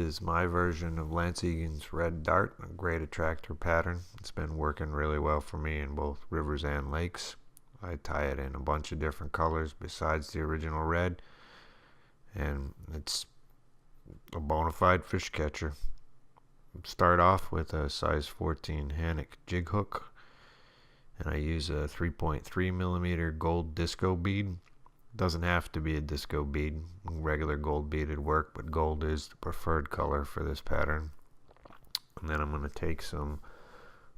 Is my version of Lance Egan's red dart, a great attractor pattern. It's been working really well for me in both rivers and lakes. I tie it in a bunch of different colors besides the original red, and it's a bona fide fish catcher. Start off with a size 14 Hackle jig hook, and I use a 3.3 millimeter gold disco bead. Doesn't have to be a disco bead. Regular gold bead would work, but gold is the preferred color for this pattern. And then I'm going to take some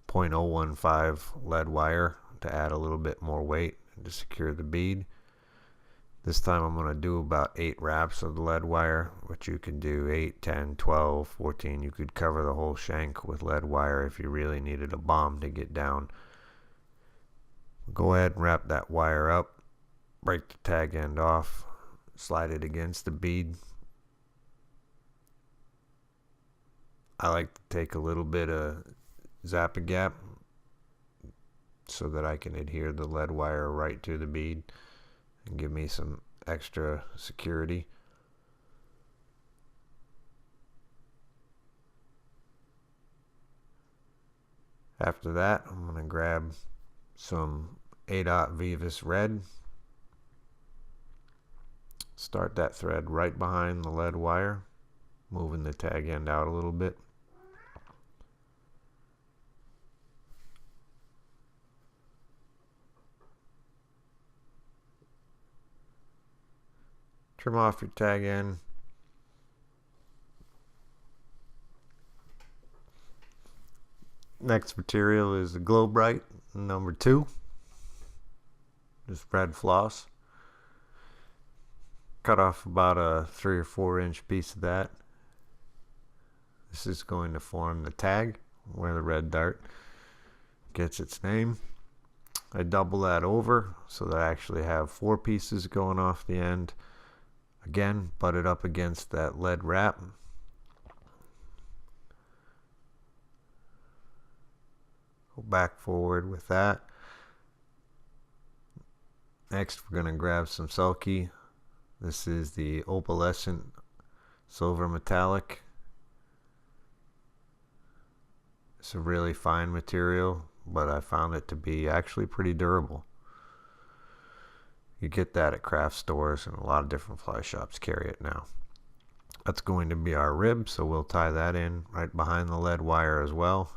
0.015 lead wire to add a little bit more weight and to secure the bead. This time I'm going to do about 8 wraps of the lead wire, but you can do 8, 10, 12, 14. You could cover the whole shank with lead wire if you really needed a bomb to get down. Go ahead and wrap that wire up. Break the tag end off, slide it against the bead. I like to take a little bit of Zap-A-Gap so that I can adhere the lead wire right to the bead and give me some extra security. After that, I'm going to grab some 8/0 Veevus red. Start that thread right behind the lead wire, moving the tag end out a little bit. Trim off your tag end. Next material is the Glo Brite number 2. Just red floss. Cut off about a 3 or 4 inch piece of that. This is going to form the tag where the red dart gets its name. I double that over so that I actually have 4 pieces going off the end. Again, butt it up against that lead wrap. Go back forward with that. Next, we're going to grab some Sulky. This is the Opalascent Silver Metallic. It's a really fine material, but I found it to be actually pretty durable. You get that at craft stores, and a lot of different fly shops carry it now. That's going to be our rib, so we'll tie that in right behind the lead wire as well.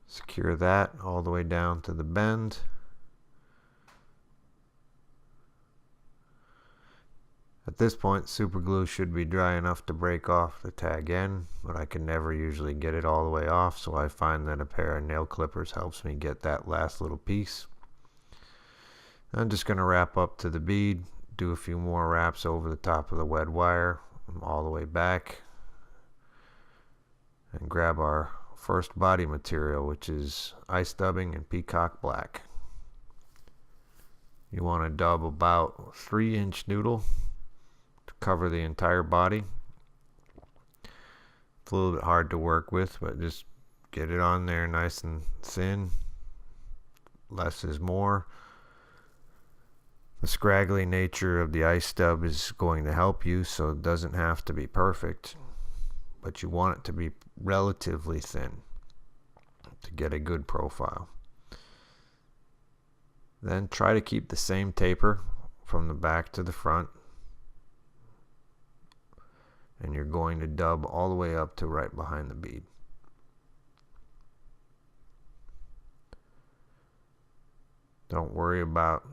Secure that all the way down to the bend. At this point, super glue should be dry enough to break off the tag end, but I can never usually get it all the way off, so I find that a pair of nail clippers helps me get that last little piece. I'm just going to wrap up to the bead, do a few more wraps over the top of the lead wire all the way back, and grab our first body material, which is ice dubbing and Peacock black. You want to dub about 3-inch noodle to cover the entire body. It's a little bit hard to work with, but just get it on there nice and thin. Less is more. The scraggly nature of the ice dub is going to help you, so it doesn't have to be perfect, but you want it to be relatively thin to get a good profile. Then try to keep the same taper from the back to the front, and you're going to dub all the way up to right behind the bead. Don't worry about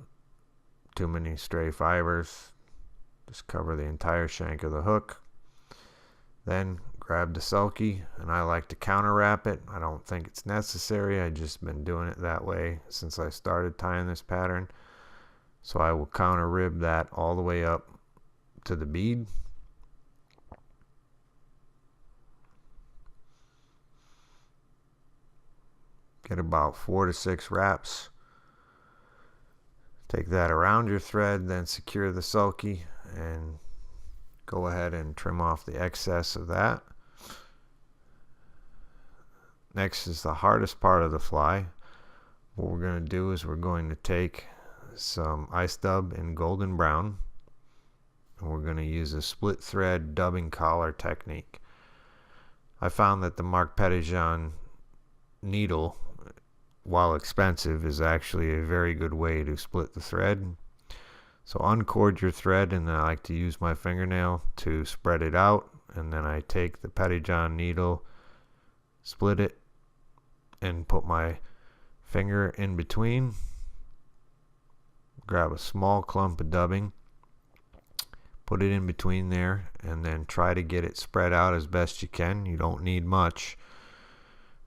too many stray fibers. Just cover the entire shank of the hook. Then grab the Sulky, and I like to counter wrap it. I don't think it's necessary. I've just been doing it that way since I started tying this pattern. So I will counter rib that all the way up to the bead. Get about 4 to 6 wraps. Take that around your thread, then secure the Sulky and go ahead and trim off the excess of that. Next is the hardest part of the fly, what we're going to do is we're going to take some ice dub in golden brown, and we're going to use a split thread dubbing collar technique. I found that the Marc Petitjean needle, while expensive, is actually a very good way to split the thread. So uncord your thread, and then I like to use my fingernail to spread it out, and then I take the Petitjean needle, split it, and put my finger in between, grab a small clump of dubbing, put it in between there, and then try to get it spread out as best you can. You don't need much,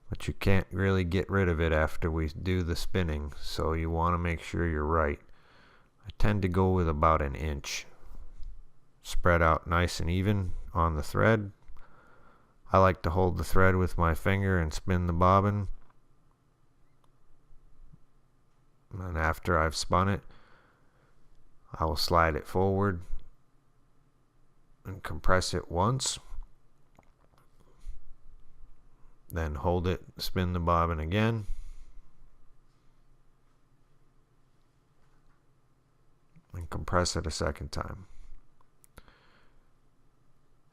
but you can't really get rid of it after we do the spinning, so you want to make sure you're right. I tend to go with about 1 inch. Spread out nice and even on the thread. I like to hold the thread with my finger and spin the bobbin. And after I've spun it, I will slide it forward and compress it once. Then hold it, spin the bobbin again. And compress it a second time.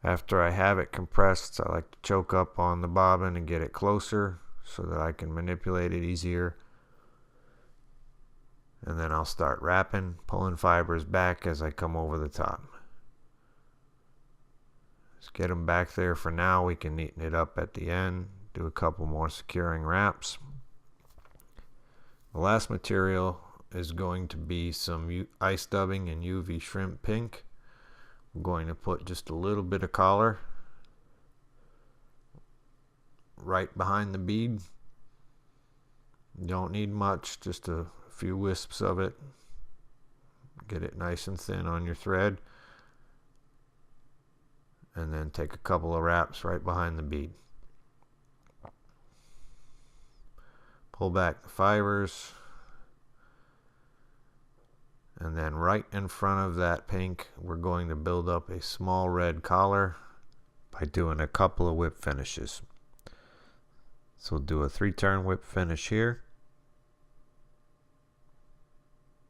After I have it compressed, I like to choke up on the bobbin and get it closer so that I can manipulate it easier. And then I'll start wrapping, pulling fibers back as I come over the top. Let's get them back there for now. We can neaten it up at the end, do a couple more securing wraps. The last material is going to be some ice dubbing in UV shrimp pink. I'm going to put just a little bit of collar right behind the bead. You don't need much, just a few wisps of it. Get it nice and thin on your thread, and then take a couple of wraps right behind the bead. Pull back the fibers, and then right in front of that pink we're going to build up a small red collar by doing a couple of whip finishes. So we'll do a 3-turn whip finish here.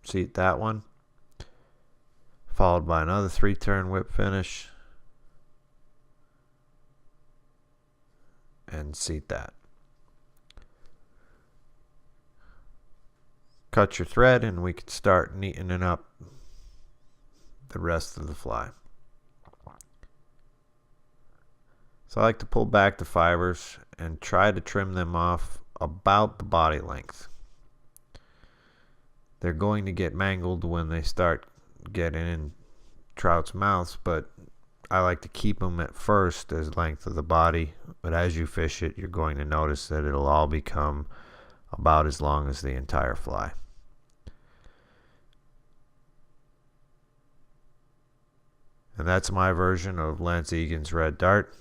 Seat that one, followed by another 3-turn whip finish, and seat that. Cut your thread and we can start neatening up the rest of the fly. So I like to pull back the fibers and try to trim them off about the body length. They're going to get mangled when they start getting in trout's mouths, but I like to keep them at first as length of the body, but as you fish it, you're going to notice that it'll all become about as long as the entire fly. And that's my version of Lance Egan's red dart.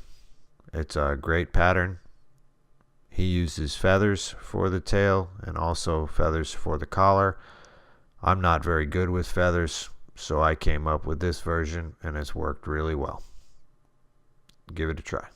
It's a great pattern. He uses feathers for the tail and also feathers for the collar. I'm not very good with feathers, so I came up with this version and it's worked really well. Give it a try.